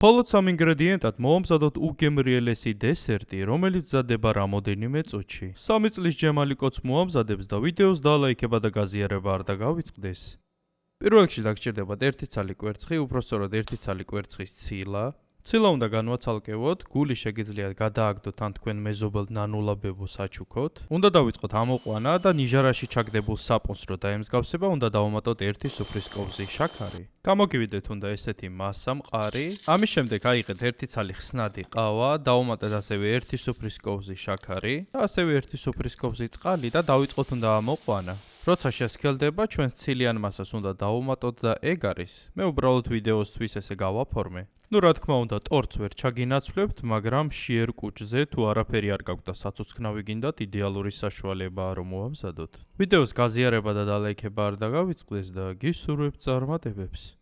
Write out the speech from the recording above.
მხოლოდ 3 ინგრედიენტად მოვამზადოთ უგემრიელესი დესერტი, რომელიც მზადდება რამოდენიმე წუთში. 3 წლის ჯემალი კოც მოამზადებს და ვიდეოს დალაიქება და გაზიარება არ დაგავიწყდეს. პირველ რიგში დაგჭირდებათ 1 ცალი კვერცხი, უпростоრად 1 ცალი კვერცხის ცილა. ცილა უნდა განვაცალკევოთ, გული შეგიძლიათ გადააგდოთ ან თქვენ მეზობელ ნანულაბებოს აჩუქოთ. უნდა დავიწყოთ ამოყვანა და ნიჟარაში ჩაგდებულ საპონს რო დაემსგავსება, უნდა დავამატოთ 1 სუფრის kovzi შაქარი. გამოგივიდეთ უნდა ესეთი მასა მყარი. ამის შემდეგ აიღეთ 1 ცალი ხსნადი ყავა, დავამატეთ ასევე 1 სუფრის kovzi შაქარი და ასევე 1 სუფრის kovzi წყალი და დავიწყოთ უნდა ამოყვანა. როცა შესქელდება, ჩვენს ცილიან მასას უნდა დავუმატოთ და ეგ არის. მე უბრალოდ ვიდეოსთვის ესე გავაფორმე. ნუ რა თქმა უნდა, ტორტს ვერ ჩაგინაცვლებთ, მაგრამ შიერ კუჭზე თუ არაფერი არ გაქვთ და საცოცხლავი გინდათ, იდეალური საშუალებაა რომ მოამზადოთ. ვიდეოს გაზიარება და დალაიქება არ დაგავიწყდეს და გისურვებთ წარმატებებს.